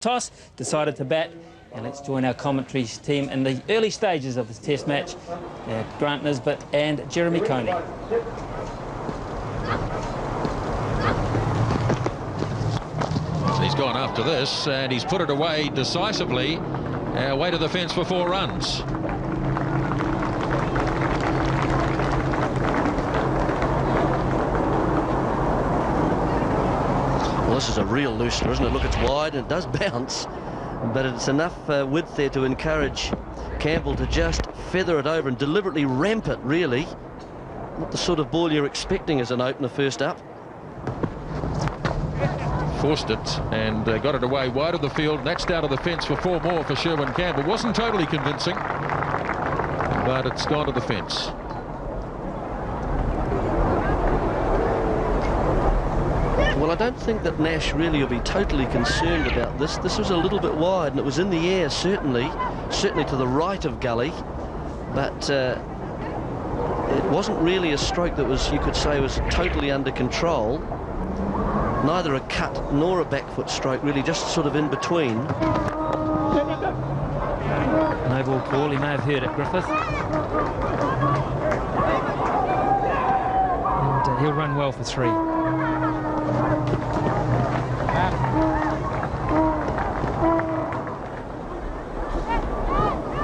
toss, decided to bat. And let's join our commentary team in the early stages of this test match. Grant Nisbet and Jeremy Coney. He's gone after this and he's put it away decisively. Away to the fence for 4 runs. Well, this is a real loosener, isn't it? Look, it's wide and it does bounce, but it's enough width there to encourage Campbell to just feather it over and deliberately ramp it, really. Not the sort of ball you're expecting as an opener first up. Forced it and got it away wide of the field. That's down to the fence for 4 more for Sherwin Campbell. Wasn't totally convincing, but it's gone to the fence. Well, I don't think that Nash really will be totally concerned about this. This was a little bit wide and it was in the air, certainly to the right of gully, but it wasn't really a stroke that was, you could say, was totally under control. Neither a cut nor a back foot stroke, really, just sort of in between. No ball call, he may have heard it, Griffith. And he'll run well for 3.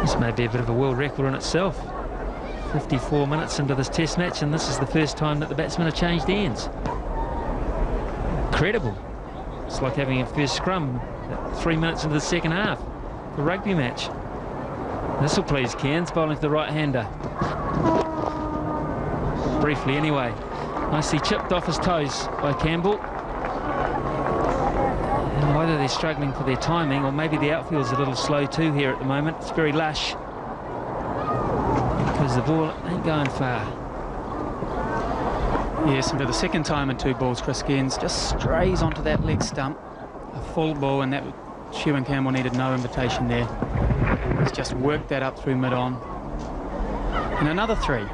This may be a bit of a world record in itself. 54 minutes into this test match, and this is the first time that the batsmen have changed ends. Incredible. It's like having a first scrum at 3 minutes into the second half of a rugby match. This will please Cairns, bowling to the right-hander. Briefly anyway. Nicely chipped off his toes by Campbell. And either they're struggling for their timing, or maybe the outfield's a little slow too here at the moment. It's very lush, because the ball ain't going far. Yes, and for the second time in 2 balls, Chris Cairns just strays onto that leg stump. A full ball, and that Sherwin Campbell needed no invitation there. He's just worked that up through mid-on. And another 3.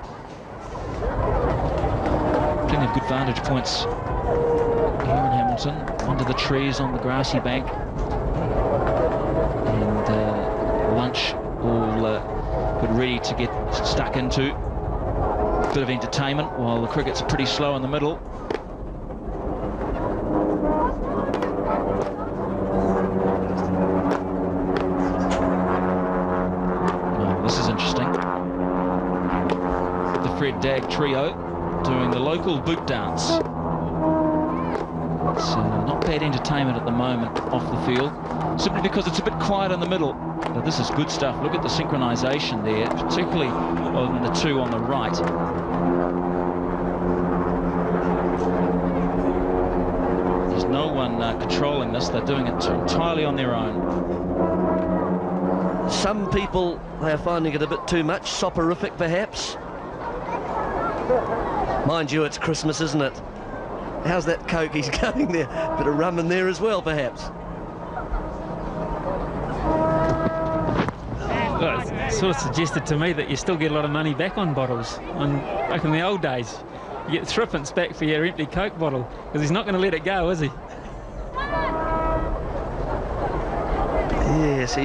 Plenty of good vantage points here in Hamilton, under the trees on the grassy bank. And lunch all good, ready to get stuck into. Bit of entertainment while the cricket's pretty slow in the middle. Oh, this is interesting. The Fred Dagg trio doing the local boot dance. It's not bad entertainment at the moment off the field, simply because it's a bit quiet in the middle. But this is good stuff. Look at the synchronization there, particularly on the 2 on the right. There's no one controlling this. They're doing it entirely on their own. Some people, they are finding it a bit too much, soporific perhaps. Mind you, it's Christmas, isn't it? How's that Coke he's going there? Bit of rum in there as well, perhaps. Well, it sort of suggested to me that you still get a lot of money back on bottles. Back in the old days, you get threepence back for your empty Coke bottle, because he's not going to let it go, is he? Yes,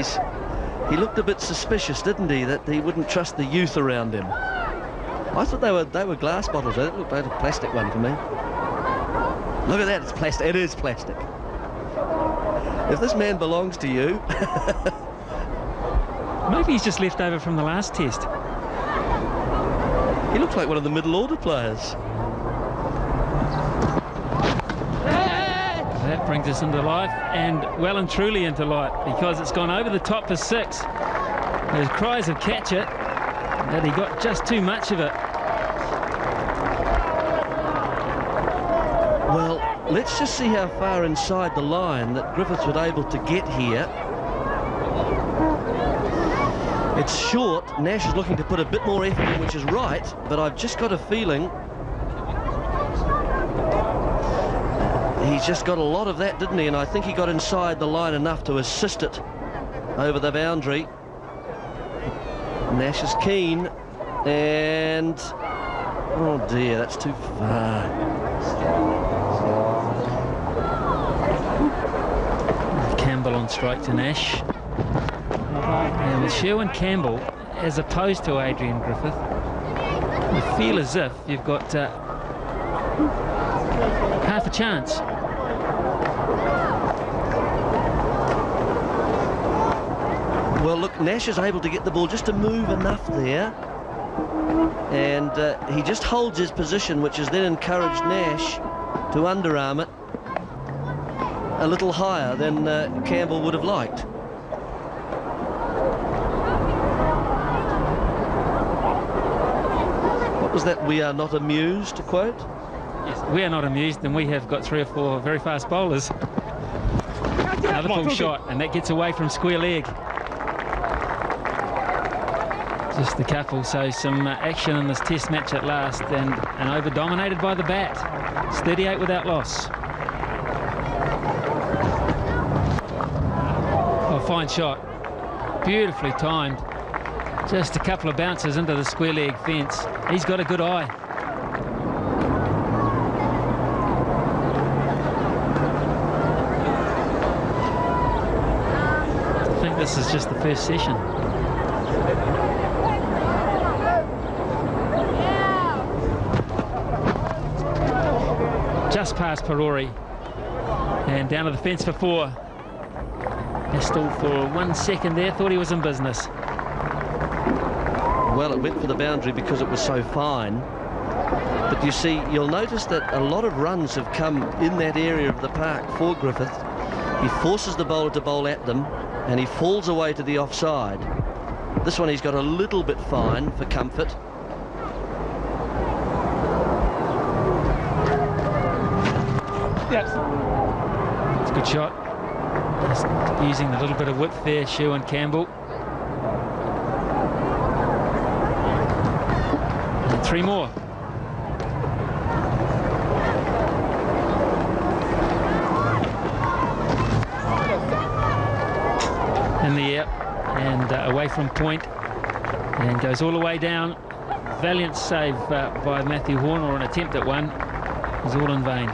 he looked a bit suspicious, didn't he? That he wouldn't trust the youth around him. I thought they were glass bottles. They looked like a plastic one for me. Look at that, it's plastic. It is plastic. If this man belongs to you... Maybe he's just left over from the last test. He looks like one of the middle order players. That brings us into life, and well and truly into life, because it's gone over the top for 6. There's cries of catch it, but he got just too much of it. Well, let's just see how far inside the line that Griffith was able to get here. It's short. Nash is looking to put a bit more effort in, which is right, but I've just got a feeling he's just got a lot of that, didn't he? And I think he got inside the line enough to assist it over the boundary. Nash is keen, and oh dear, that's too far. Campbell on strike to Nash. And with Sherwin Campbell, as opposed to Adrian Griffith, you feel as if you've got half a chance. Well, look, Nash is able to get the ball just to move enough there. And he just holds his position, which has then encouraged Nash to underarm it a little higher than Campbell would have liked. What was that? We are not amused, to quote? Yes, we are not amused, and we have got 3 or 4 very fast bowlers. Another full shot, and that gets away from square leg. Just a couple, so some action in this test match at last, and an over dominated by the bat. It's 38 without loss. Oh, fine shot. Beautifully timed. Just a couple of bounces into the square leg fence. He's got a good eye. I think this is just the first session. Just past Parori, and down to the fence for 4. Still for 1 second there, thought he was in business. Well, it went for the boundary because it was so fine. But you see, you'll notice that a lot of runs have come in that area of the park for Griffith. He forces the bowler to bowl at them, and he falls away to the offside. This one he's got a little bit fine for comfort. Yes. It's a good shot. Just using a little bit of width there, Sherwin Campbell. And 3 more. In the air and away from point, and goes all the way down. Valiant save by Matthew Horn, or an attempt at one. Is all in vain.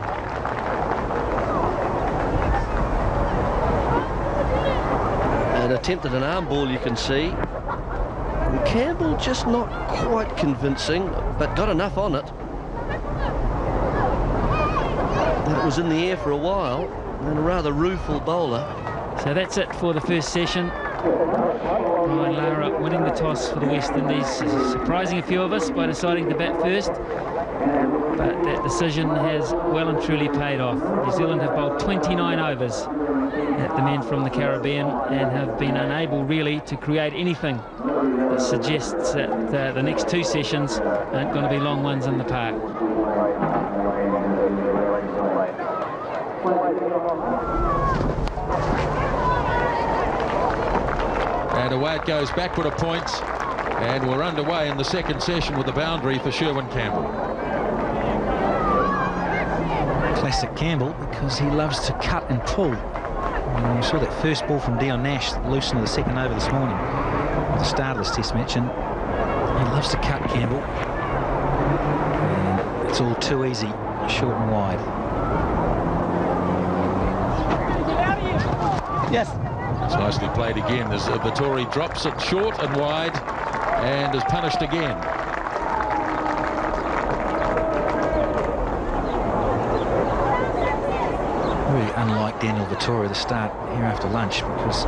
An attempt at an arm ball, you can see. And Campbell just not quite convincing, but got enough on it that it was in the air for a while, and a rather rueful bowler. So that's it for the first session. Ryan Lara winning the toss for the West Indies, surprising a few of us by deciding to bat first, but that decision has well and truly paid off. New Zealand have bowled 29 overs at the men from the Caribbean and have been unable really to create anything that suggests that the next 2 sessions aren't going to be long ones in the park. And away it goes, backward a point, and we're underway in the second session with the boundary for Sherwin Campbell. Classic Campbell, because he loves to cut and pull. And we saw that first ball from Dion Nash loosen to the second over this morning at the start of this test match, and he loves to cut, Campbell. And it's all too easy, short and wide. Yes. It's nicely played again as Vittori drops it short and wide and is punished again. Really unlike Daniel Vittori, the start here after lunch, because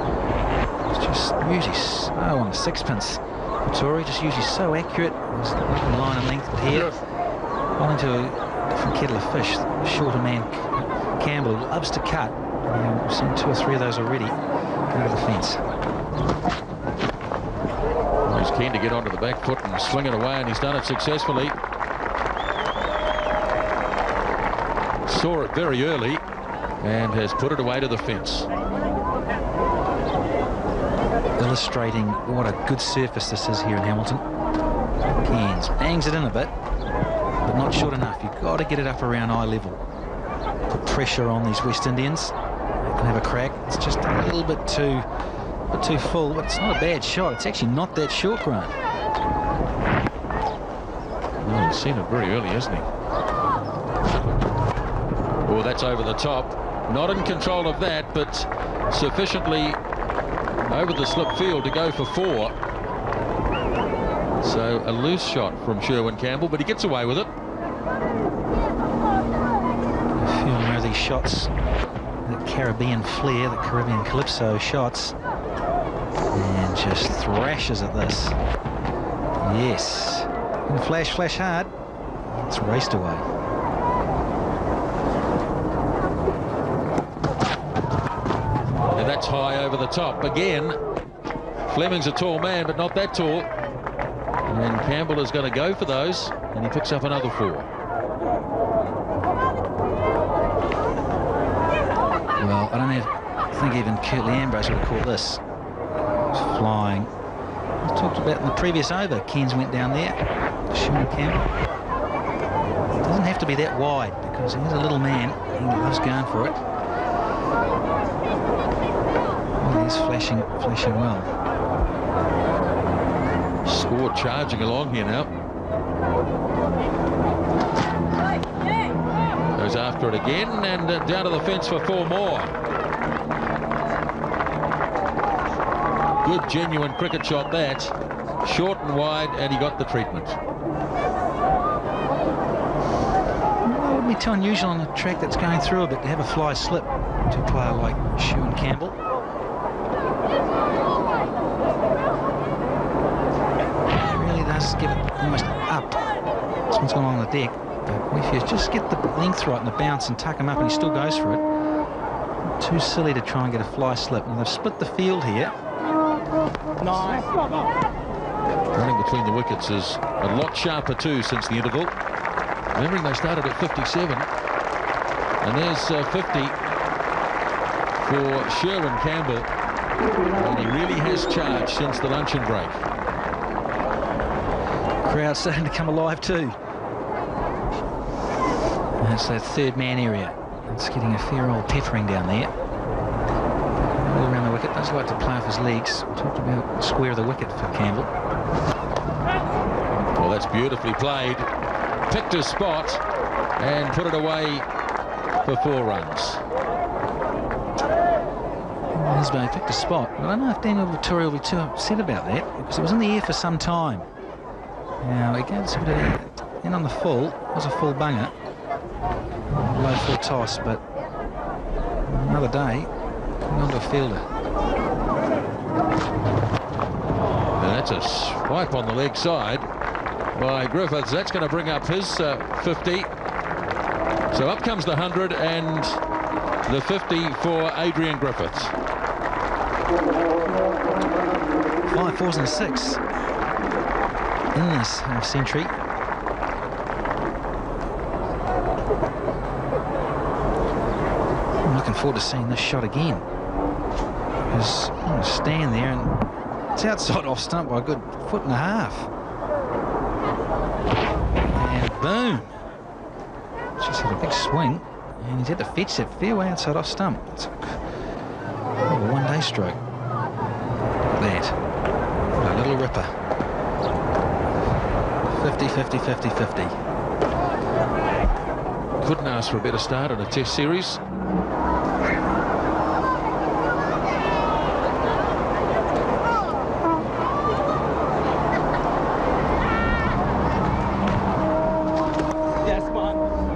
it's just usually so on the sixpence. Vittori just usually so accurate, there's a line of length, but here on into a different kettle of fish. The shorter man Campbell loves to cut. We've seen 2 or 3 of those already over the fence. He's keen to get onto the back foot and swing it away, and he's done it successfully. Saw it very early and has put it away to the fence. Illustrating what a good surface this is here in Hamilton. Cairns bangs it in a bit, but not short enough. You've got to get it up around eye level. Put pressure on these West Indians. They can have a crack. It's just a little bit too full, but it's not a bad shot. It's actually not that short, Grant. Oh, he's seen it very early, hasn't he? Oh, that's over the top. Not in control of that, but sufficiently over the slip field to go for 4. So a loose shot from Sherwin Campbell, but he gets away with it. I feel one of these shots, the Caribbean flair, the Caribbean calypso shots, and just thrashes at this. Yes. And flash hard. It's raced away. And that's high over the top. Again, Fleming's a tall man, but not that tall. And Campbell is going to go for those, and he picks up another 4. Well, I don't think even Curtly Ambrose would have caught this. It was flying. We talked about in the previous over, Cairns went down there. Sherwin Campbell. It doesn't have to be that wide because he's a little man. He loves going for it. Well, he's flashing well. Score charging along here now. Goes after it again and down to the fence for 4 more. Good genuine cricket shot that. Short and wide, and he got the treatment. Well, it wouldn't be too unusual on a track that's going through a bit to have a fly slip to a player like Sherwin Campbell. Give it almost up. This one's gone on the deck, but if you just get the length right and the bounce and tuck him up, and he still goes for it. Too silly to try and get a fly slip. And they've split the field here. Nice. Running between the wickets is a lot sharper too since the interval. Remembering they started at 57, and there's 50 for Sherwin Campbell, and he really has charged since the luncheon break. Crowd starting to come alive too. That's that third man area. It's getting a fair old peppering down there. All around the wicket. Does like to play off his legs. We talked about square of the wicket for Campbell. Well, that's beautifully played. Picked his spot and put it away for 4 runs. Lisbon picked a spot. I don't know if Daniel Vittoria will be too upset about that because it was in the air for some time. Now he gave us a bit of air in on the full. It was a full bunger. Low full toss, but another day, coming onto a fielder. Now that's a swipe on the leg side by Griffith. That's going to bring up his 50. So up comes the 100 and the 50 for Adrian Griffith. 5 4s and 6 in this half century. I'm looking forward to seeing this shot again, because I'm going to stand there and it's outside off stump by a good 1.5 foot. And boom, just had a big swing and he's had to fetch that fair way outside off stump. It's a one-day stroke. That, what a little ripper. 50, 50, 50, 50. Couldn't ask for a better start in a test series.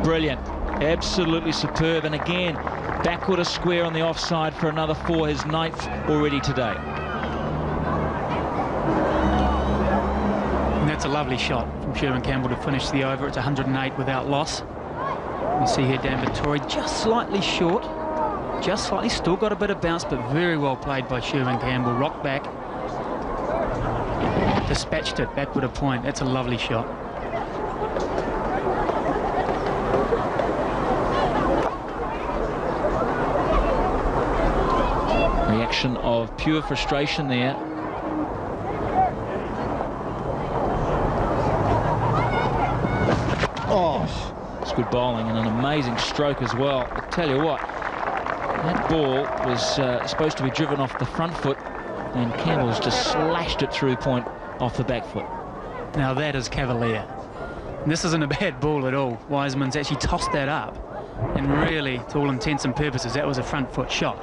Brilliant, absolutely superb, and again backward a square on the offside for another 4, his 9th already today. And that's a lovely shot from Sherwin Campbell to finish the over. It's 108 without loss. You see here Dan Vittori just slightly short, just slightly, still got a bit of bounce, but very well played by Sherwin Campbell. Rocked back, dispatched it backward a point. That's a lovely shot. Reaction of pure frustration there. Oh, it's good bowling and an amazing stroke as well. I tell you what, that ball was supposed to be driven off the front foot, and Campbell's just slashed it through point off the back foot. Now that is cavalier. And this isn't a bad ball at all. Wiseman's actually tossed that up, and really, to all intents and purposes, that was a front foot shot.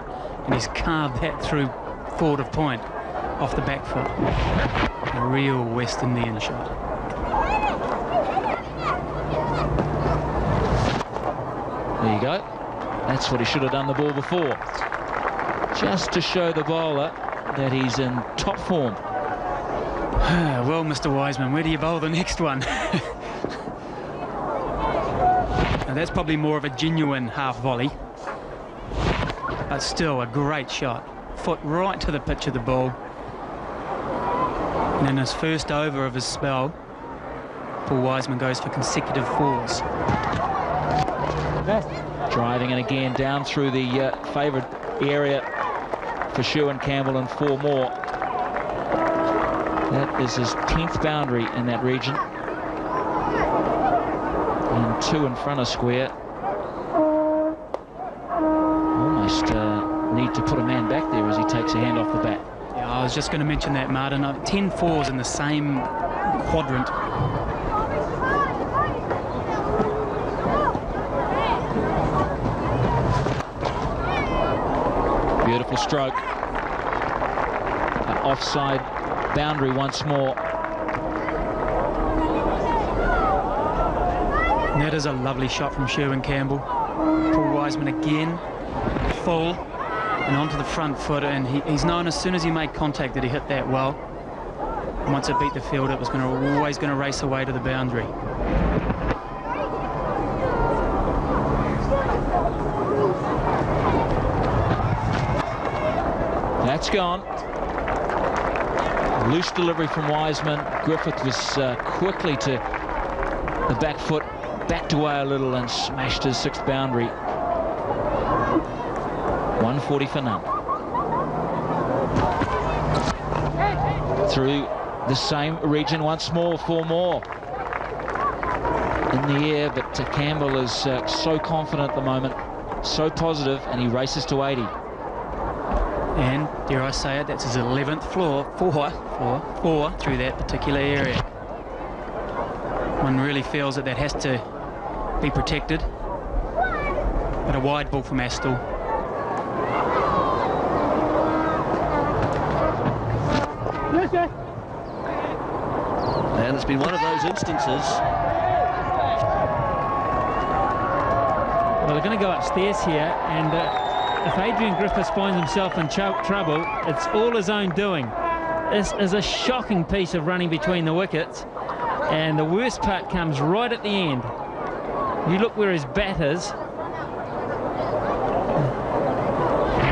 and he's carved that through forward of point off the back foot. A real West Indian shot. There you go. That's what he should have done the ball before. Just to show the bowler that he's in top form. Well, Mr. Wiseman, where do you bowl the next one? Now, that's probably more of a genuine half volley. But still a great shot. Foot right to the pitch of the ball. And in his first over of his spell, Paul Wiseman goes for consecutive fours. Driving it again down through the favourite area for Sherwin Campbell and 4 more. That is his 10th boundary in that region. And 2 in front of square. Almost need to put a man back there as he takes a hand off the bat. Yeah, I was just going to mention that, Martin. 10 fours in the same quadrant. Beautiful stroke. An offside boundary once more. And that is a lovely shot from Sherwin Campbell. Paul Wiseman again, full and onto the front foot, and he's known as soon as he made contact that he hit that well. And once it beat the field, it was always going to race away to the boundary. That's gone. Loose delivery from Wiseman. Griffith was quickly to the back foot, backed away a little and smashed his 6th boundary. 140 for none. Through the same region once more, 4 more. In the air, but Campbell is so confident at the moment, so positive, and he races to 80. And, dare I say it, that's his 11th four through that particular area. One really feels that has to be protected. But a wide ball from Astle. And it's been one of those instances. Well, they're going to go upstairs here, and if Adrian Griffith finds himself in trouble, it's all his own doing. This is a shocking piece of running between the wickets, and the worst part comes right at the end. You look where his bat is.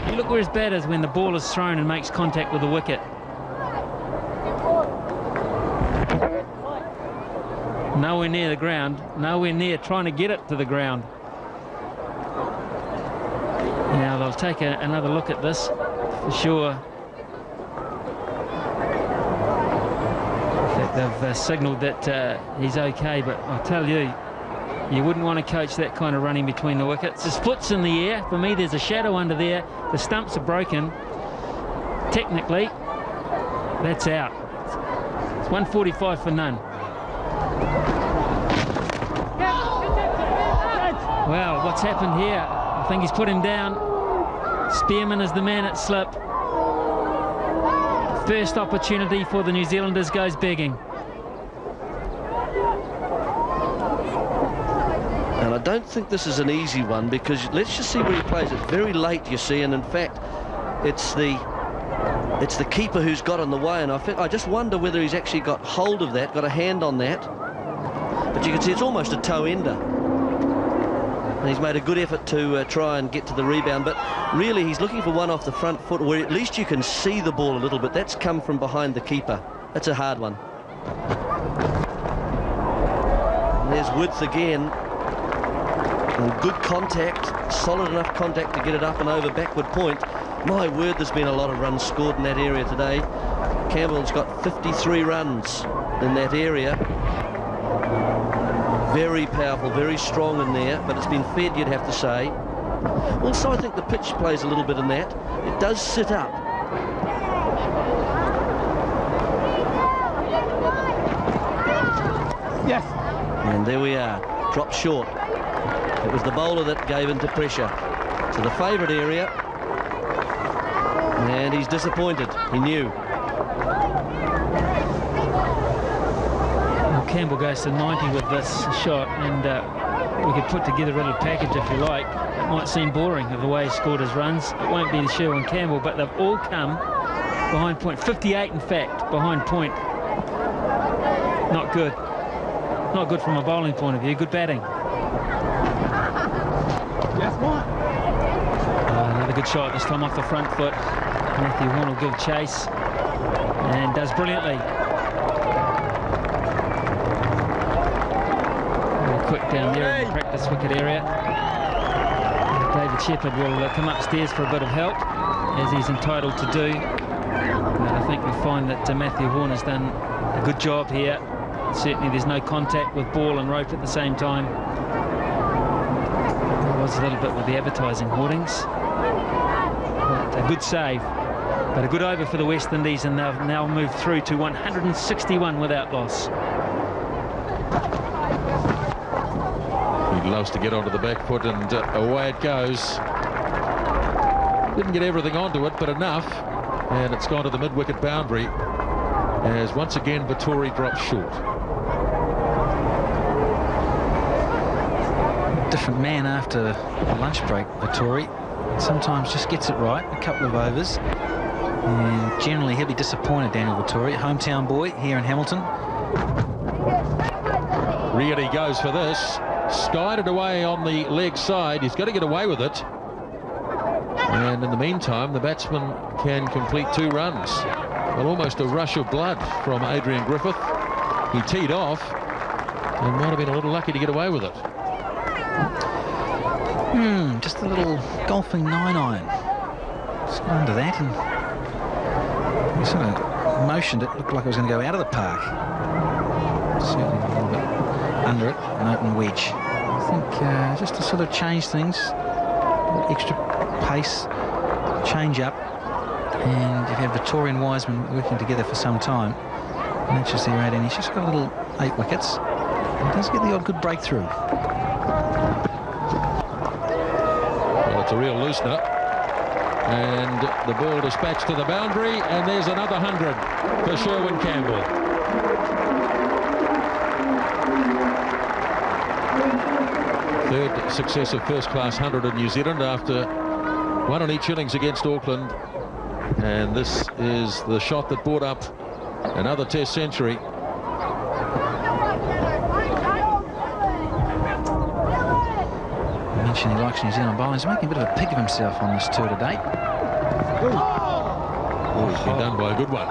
You look where his bat is when the ball is thrown and makes contact with the wicket. Nowhere near the ground, nowhere near trying to get it to the ground. Now they'll take another look at this for sure. They've signalled that he's okay, but I'll tell you, you wouldn't want to coach that kind of running between the wickets. His foot's in the air. For me, there's a shadow under there. The stumps are broken. Technically, that's out. It's 145 for none. Well, what's happened here? I think he's put him down. Spearman is the man at slip. First opportunity for the New Zealanders goes begging. And I don't think this is an easy one, because let's just see where he plays it. Very late, you see, and in fact, it's the keeper who's got in the way, and I just wonder whether he's actually got hold of that, got a hand on that. But you can see it's almost a toe ender. And he's made a good effort to try and get to the rebound, but really he's looking for one off the front foot where at least you can see the ball a little bit. That's come from behind the keeper. That's a hard one. And there's width again. And good contact, solid enough contact to get it up and over backward point. My word, there's been a lot of runs scored in that area today. Campbell's got 53 runs in that area. Very powerful, very strong in there, but it's been fed, you'd have to say. Also, I think the pitch plays a little bit in that. It does sit up. Yes. And there we are, dropped short. It was the bowler that gave into pressure. To the favourite area, And he's disappointed. He knew. Well, Campbell goes to 90 with this shot, and we could put together a little package if you like. It might seem boring of the way he scored his runs. It won't be the Sherwin Campbell, but they've all come behind point. 58, in fact, behind point. Not good. Not good from a bowling point of view. Good batting. Another good shot, this time off the front foot. Matthew Horn will give chase and does brilliantly. Really quick down there in the practice wicket area. David Shepherd will come upstairs for a bit of help, as he's entitled to do. But I think we find that Matthew Horn has done a good job here. Certainly there's no contact with ball and rope at the same time. There was a little bit with the advertising hoardings. But a good save, but a good over for the West Indies, and they've now moved through to 161 without loss. He loves to get onto the back foot, and away it goes. Didn't get everything onto it, but enough, and it's gone to the mid-wicket boundary, as once again Vettori drops short. Different man after the lunch break, Vettori. Sometimes just gets it right, a couple of overs, and generally he'll be disappointed, Daniel Vettori, hometown boy here in Hamilton. Really goes for this, skied it away on the leg side. He's got to get away with it, and in the meantime the batsman can complete 2 runs. Well, almost a rush of blood from Adrian Griffith. He teed off and might have been a little lucky to get away with it. Just a little golfing 9-iron. Just got under that, and he sort of motioned it. Looked like it was going to go out of the park. Certainly a little bit under it, an open wedge. I think just to sort of change things, a little extra pace, change up, and you've had Vettori and Wiseman working together for some time. Matches there, Adrian. He's just got a little 8 wickets. He does get the odd good breakthrough. It's a real loosener, and the ball dispatched to the boundary, and there's another 100 for Sherwin Campbell. Third successive first-class 100 in New Zealand after 1 on each innings against Auckland, and this is the shot that brought up another Test century. He likes New Zealand bowling. He's making a bit of a pig of himself on this tour today. Oh, he's been done by a good one.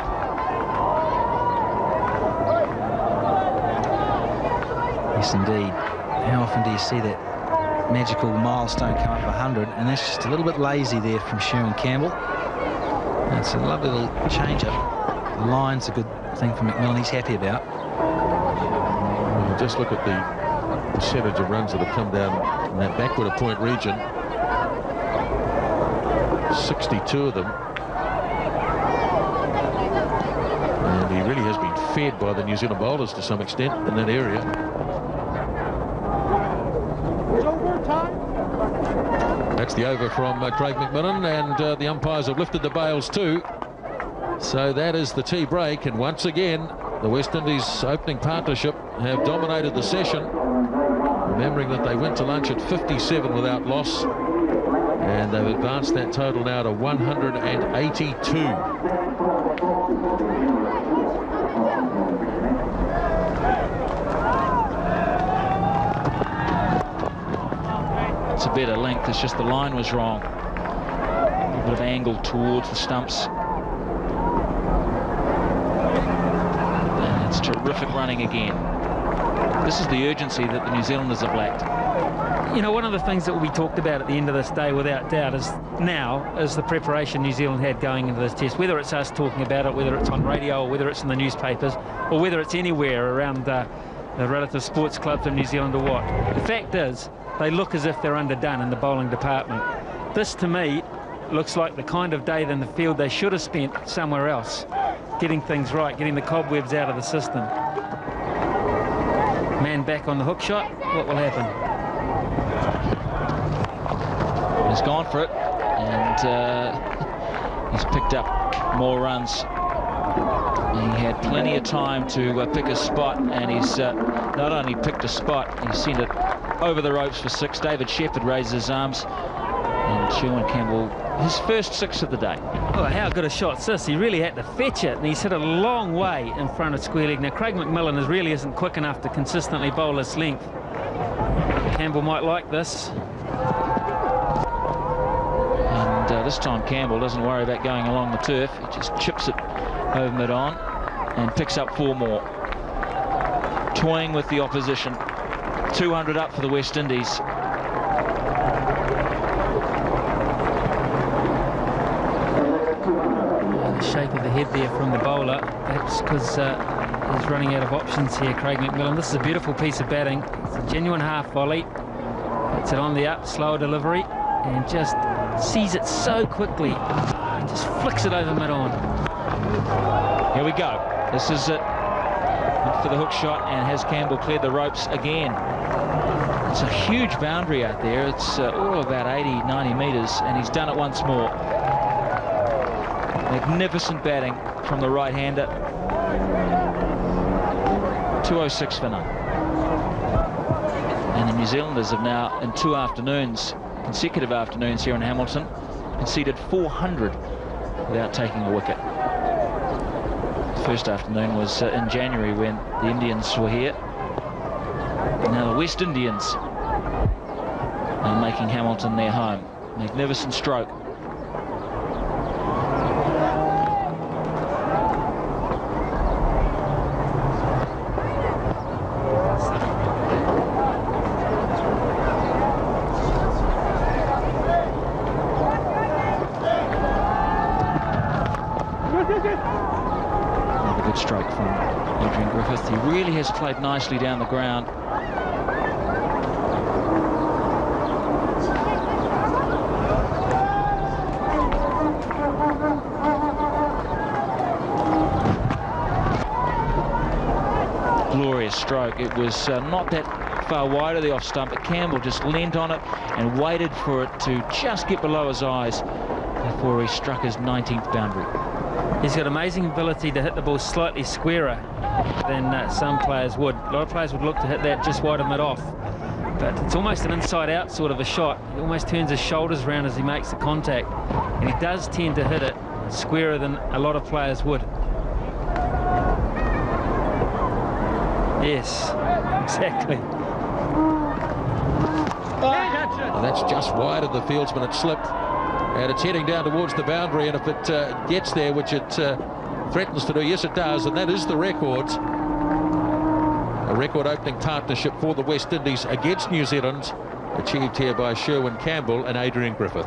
Yes, indeed. How often do you see that magical milestone come up 100? And that's just a little bit lazy there from Sherwin Campbell. That's a lovely little change-up. The line's a good thing for McMillan. He's happy about. Just look at the percentage of runs that have come down in that backward of point region. 62 of them. And he really has been fed by the New Zealand bowlers to some extent in that area. That's the over from Craig McMillan, and the umpires have lifted the bails too. So that is the tea break, and once again the West Indies opening partnership have dominated the session. Remembering that they went to lunch at 57 without loss, and they've advanced that total now to 182. It's a better length, it's just the line was wrong. A little bit of angle towards the stumps. And it's terrific running again. This is the urgency that the New Zealanders have lacked. You know, one of the things that will be talked about at the end of this day, without doubt, is the preparation New Zealand had going into this test. Whether it's us talking about it, whether it's on radio, or whether it's in the newspapers, or whether it's anywhere around the relative sports clubs of New Zealand or what. The fact is, they look as if they're underdone in the bowling department. This, to me, looks like the kind of day in the field they should have spent somewhere else, getting things right, getting the cobwebs out of the system. Man back on the hook shot, what will happen? He's gone for it, and He's picked up more runs. He had plenty of time to pick a spot, and he's not only picked a spot, he's sent it over the ropes for 6. David Shepherd raises his arms, and Sherwin Campbell, his first 6 of the day. Oh, how good a shot's this. He really had to fetch it, and he's hit a long way in front of square leg. Now, Craig McMillan really isn't quick enough to consistently bowl this length. Campbell might like this. And this time Campbell doesn't worry about going along the turf. He just chips it over mid-on and picks up 4 more. Toying with the opposition. 200 up for the West Indies. The shape of the head there from the bowler. Perhaps because he's running out of options here, Craig McMillan. This is a beautiful piece of batting. It's a genuine half volley. Puts it on the up, slower delivery, and just sees it so quickly. And just flicks it over mid-on. Here we go. This is it. Up for the hook shot, and has Campbell cleared the ropes again. It's a huge boundary out there. It's all about 80-90 metres, and he's done it once more. Magnificent batting from the right-hander. 206 for none. And the New Zealanders have now, in 2 afternoons, consecutive afternoons here in Hamilton, conceded 400 without taking a wicket. The first afternoon was in January when the Indians were here. Now the West Indians are making Hamilton their home. Magnificent stroke. Another good stroke from Adrian Griffith. He really has played nicely down the ground. Glorious stroke. It was not that far wide of the off stump, but Campbell just leant on it and waited for it to just get below his eyes before he struck his 19th boundary. He's got amazing ability to hit the ball slightly squarer than some players would. A lot of players would look to hit that just wide of mid-off, but it's almost an inside-out sort of a shot. He almost turns his shoulders round as he makes the contact, and he does tend to hit it squarer than a lot of players would. Yes, exactly. And that's just wide of the fieldsman. It slipped, and it's heading down towards the boundary, and if it gets there, which it threatens to do, yes it does, and that is the record. A record opening partnership for the West Indies against New Zealand, achieved here by Sherwin Campbell and Adrian Griffith.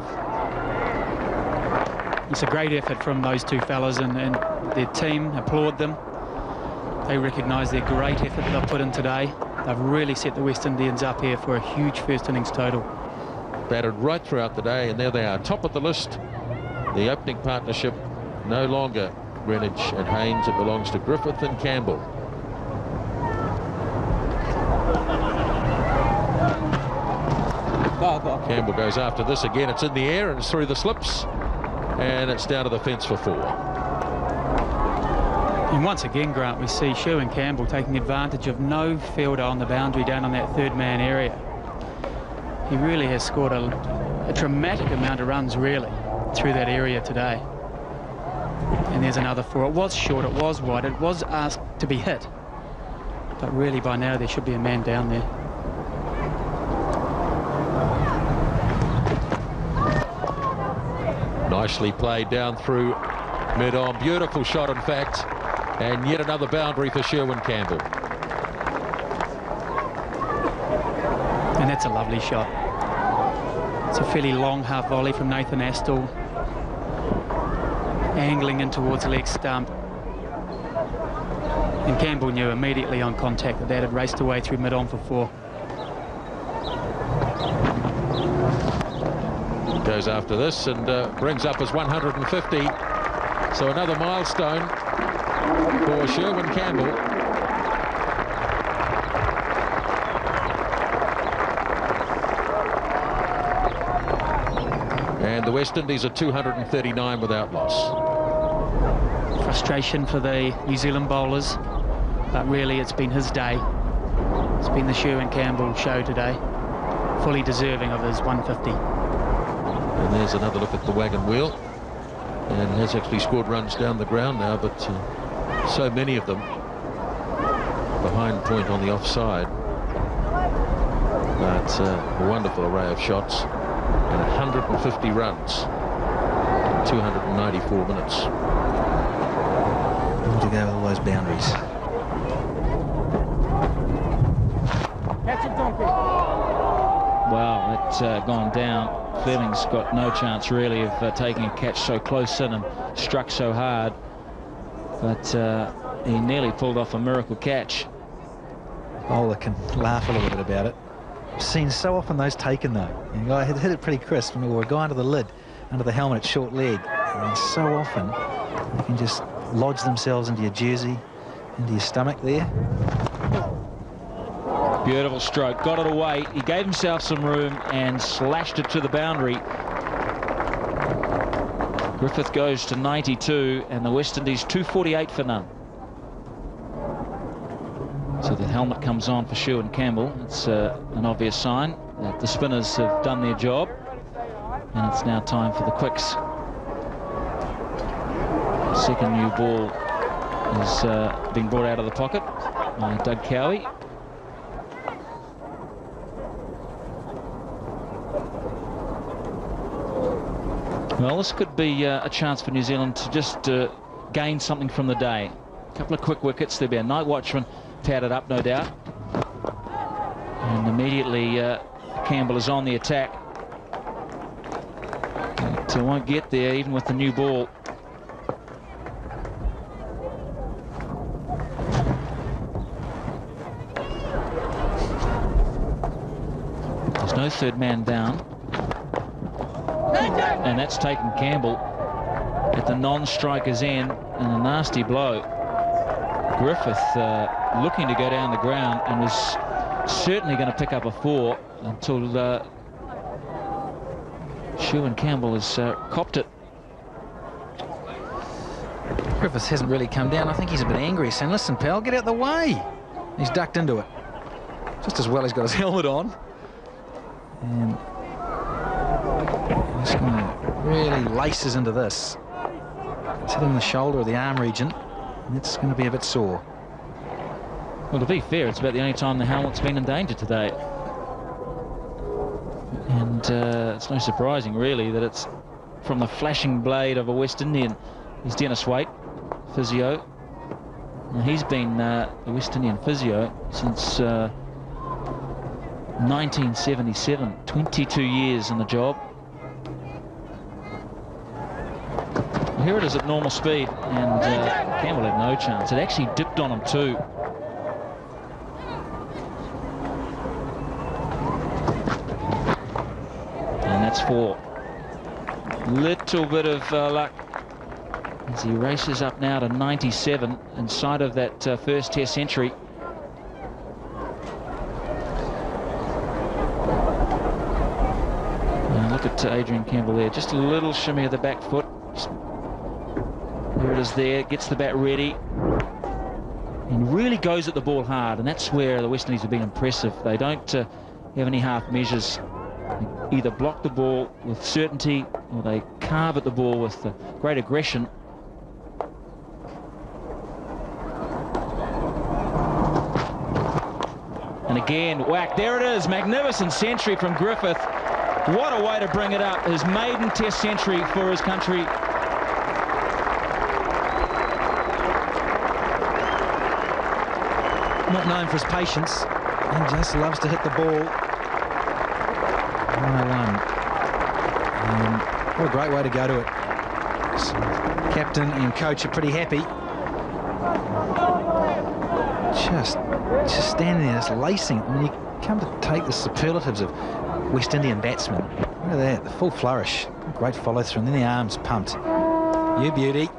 It's a great effort from those two fellas, and their team applaud them. They recognise their great effort that they've put in today. They've really set the West Indians up here for a huge first innings total. Batted right throughout the day, and there they are, top of the list. The opening partnership no longer Greenwich and Haynes. It belongs to Griffith and Campbell. Campbell goes after this again. It's in the air and it's through the slips, and it's down to the fence for 4. And once again, Grant, we see Sherwin Campbell taking advantage of no fielder on the boundary down on that third man area. He really has scored a dramatic amount of runs, really, through that area today. And there's another 4. It was short, it was wide, it was asked to be hit. But really, by now, there should be a man down there. Nicely played down through mid-on. Beautiful shot, in fact. And yet another boundary for Sherwin Campbell. And that's a lovely shot. It's a fairly long half volley from Nathan Astle, angling in towards leg stump. And Campbell knew immediately on contact that that had raced away through mid-on for 4. Goes after this and brings up his 150. So another milestone for Sherwin Campbell. And the West Indies are 239 without loss. Frustration for the New Zealand bowlers, but really it's been his day. It's been the Sherwin Campbell show today. Fully deserving of his 150. And there's another look at the wagon wheel. And has actually scored runs down the ground now, but so many of them behind point on the offside. But a wonderful array of shots and 150 runs in 294 minutes. All to go, all those boundaries. Wow, that's gone down. Fleming's got no chance really of taking a catch so close in and struck so hard, but he nearly pulled off a miracle catch. Bowler can laugh a little bit about it. I've seen so often those taken though. And the guy had hit it pretty crisp, or a guy under the lid, under the helmet at short leg. And so often they can just lodge themselves into your jersey, into your stomach there. Beautiful stroke, got it away. He gave himself some room and slashed it to the boundary. Griffith goes to 92 and the West Indies 248 for none. So the helmet comes on for Sherwin Campbell. It's an obvious sign that the spinners have done their job, and it's now time for the quicks. The second new ball is being brought out of the pocket by Doug Cowie. Well, this could be a chance for New Zealand to just gain something from the day. A couple of quick wickets. There'll be a night watchman padded up, no doubt. And immediately Campbell is on the attack. But won't get there even with the new ball. There's no third man down. And that's taken Campbell at the non-striker's end, and a nasty blow. Griffith looking to go down the ground and was certainly going to pick up a 4 until Sherwin Campbell has copped it. Griffith hasn't really come down. I think he's a bit angry, saying, listen, pal, get out the way. He's ducked into it. Just as well he's got his helmet on. And he's going to really laces into this. It's hitting the shoulder or the arm region, and it's going to be a bit sore. Well, to be fair, it's about the only time the helmet's been in danger today. And it's no surprising, really, that it's from the flashing blade of a West Indian. He's Dennis Waite, physio. Now, he's been the West Indian physio since 1977, 22 years in the job. Here it is at normal speed, and Campbell had no chance. It actually dipped on him too. And that's 4. Little bit of luck as he races up now to 97 inside of that first Test century. Now look at Adrian Campbell there, just a little shimmy of the back foot. There it is there, gets the bat ready and really goes at the ball hard, and that's where the West Indies have been impressive. They don't have any half measures. They either block the ball with certainty or they carve at the ball with great aggression. And again, whack, there it is, magnificent century from Griffith. What a way to bring it up, his maiden Test century for his country. Not known for his patience, and just loves to hit the ball. 101. What a great way to go to it. So, captain and coach are pretty happy. Just standing there, just lacing. When you come to take the superlatives of West Indian batsmen, look at that, the full flourish. Great follow through, and then the arms pumped. You beauty.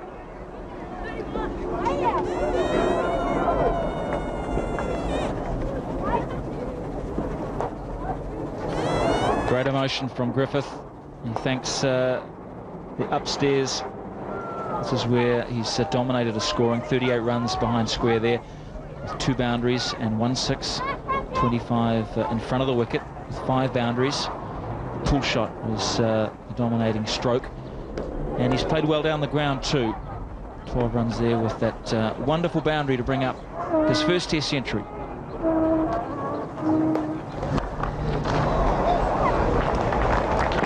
Great emotion from Griffith. He thanks the upstairs. This is where he's dominated a scoring. 38 runs behind square there, with 2 boundaries and 1-6. 25 in front of the wicket with 5 boundaries. Pull shot was the dominating stroke, and he's played well down the ground too. 12 runs there with that wonderful boundary to bring up his first Test century.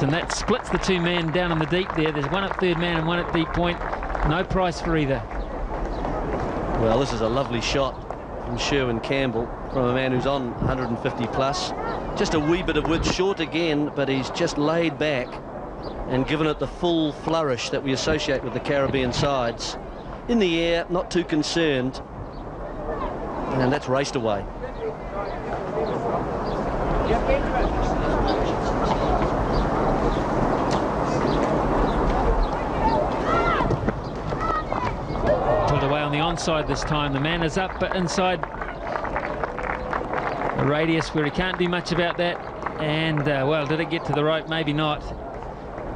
And that splits the 2 men down in the deep there. There's one at third man and one at deep point. No price for either. Well, this is a lovely shot from Sherwin Campbell, from a man who's on 150 plus. Just a wee bit of width short again, but he's just laid back and given it the full flourish that we associate with the Caribbean sides. In the air, not too concerned, and that's raced away. Pulled away on the onside this time. The man is up, but inside the radius where he can't do much about that. And, well, did it get to the rope? Maybe not.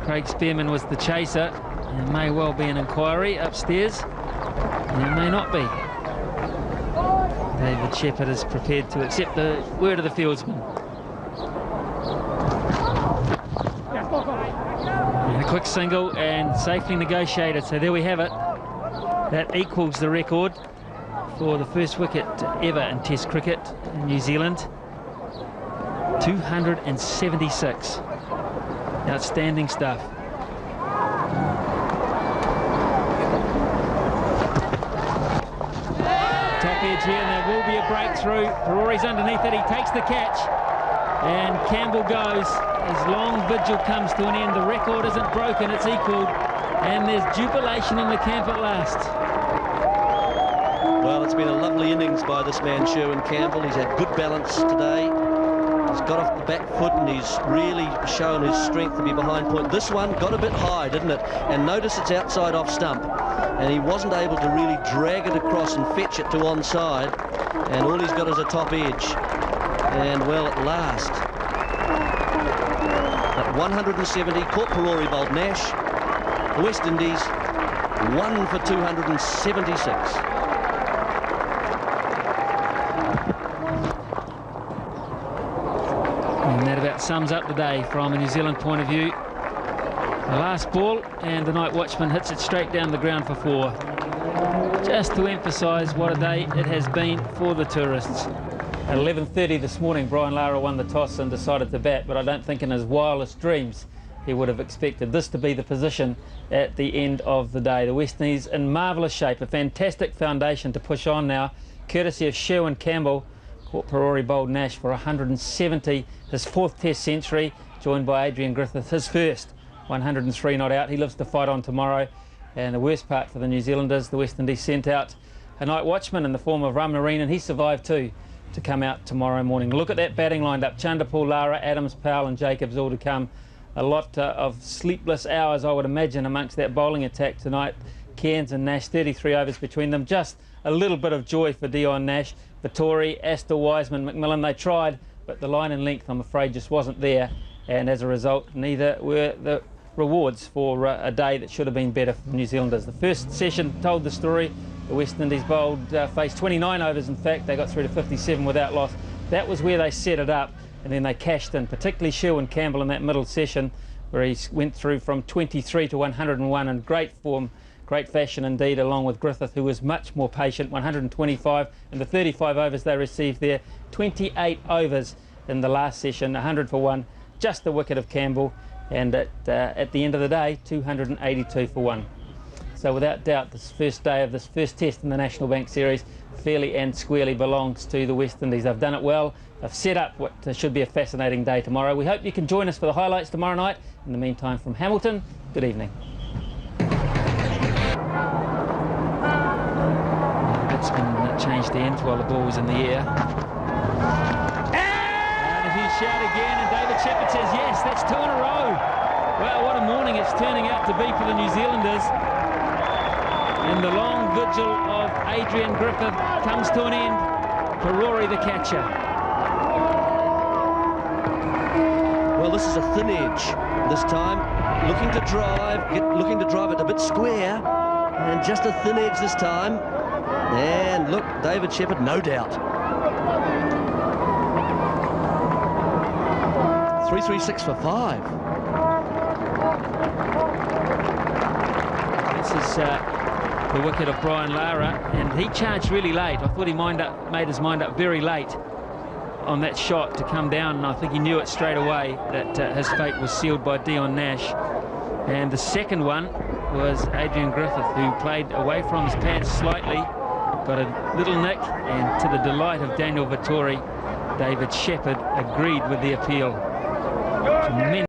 Craig Spearman was the chaser. There may well be an inquiry upstairs. There may not be. David Shepherd is prepared to accept the word of the fieldsman. And a quick single and safely negotiated. So there we have it. That equals the record for the first wicket ever in Test cricket in New Zealand. 276. Outstanding stuff. Top edge here, and there will be a breakthrough. Rory's underneath it, he takes the catch, and Campbell goes. His long vigil comes to an end. The record isn't broken, it's equalled, and there's jubilation in the camp at last. Well, it's been a lovely innings by this man, Sherwin Campbell. He's had good balance today. He's got off the back foot, and he's really shown his strength to be behind point. This one got a bit high, didn't it? And notice it's outside off stump, and he wasn't able to really drag it across and fetch it to onside, and all he's got is a top edge. And, well, at last, at 170, caught Rory bowled Nash. The West Indies 1 for 276. And that about sums up the day from a New Zealand point of view. The last ball, and the night watchman hits it straight down the ground for 4. Just to emphasise what a day it has been for the tourists. At 11:30 this morning, Brian Lara won the toss and decided to bat, but I don't think in his wildest dreams he would have expected this to be the position at the end of the day. The West Indies in marvellous shape, a fantastic foundation to push on now, courtesy of Sherwin Campbell. Caught Rory bowled Nash for 170, his 4th Test century, joined by Adrian Griffith, his first 103 not out. He lives to fight on tomorrow. And the worst part for the New Zealanders, the West Indies sent out a night watchman in the form of Ramarine, and he survived too, to come out tomorrow morning. Look at that batting lined up. Chanderpaul, Lara, Adams, Powell and Jacobs all to come. A lot of sleepless hours, I would imagine, amongst that bowling attack tonight. Cairns and Nash, 33 overs between them. Just a little bit of joy for Dion Nash. Vittori, Astor, Wiseman, McMillan, they tried, but the line and length, I'm afraid, just wasn't there. And as a result, neither were the rewards for a day that should have been better for the New Zealanders. The first session told the story. The West Indies bowled, faced 29 overs, in fact. They got through to 57 without loss. That was where they set it up, and then they cashed in, particularly Sherwin Campbell in that middle session, where he went through from 23 to 101 in great form, great fashion indeed, along with Griffith, who was much more patient, 125, and the 35 overs they received there. 28 overs in the last session, 100 for 1, just the wicket of Campbell, and at the end of the day, 282 for 1. So without doubt, this first day of this first test in the National Bank Series fairly and squarely belongs to the West Indies. They've done it well. They've set up what should be a fascinating day tomorrow. We hope you can join us for the highlights tomorrow night. In the meantime, from Hamilton, good evening. Batsman changed the end while the ball was in the air. And a huge shout again, and David Shepherd says yes, that's 2 in a row. Well, what a morning it's turning out to be for the New Zealanders. And the long vigil of Adrian Griffith comes to an end for Rory the catcher. Well, this is a thin edge this time. Looking to drive it a bit square. And just a thin edge this time. And look, David Shepherd, no doubt. 3.36 for 5. This is the wicket of Brian Lara, and he charged really late. I thought he made his mind up very late on that shot to come down, and I think he knew it straight away that his fate was sealed by Dion Nash. And the second one was Adrian Griffith, who played away from his pads slightly, got a little nick, and to the delight of Daniel Vettori, David Shepherd agreed with the appeal. Tremendous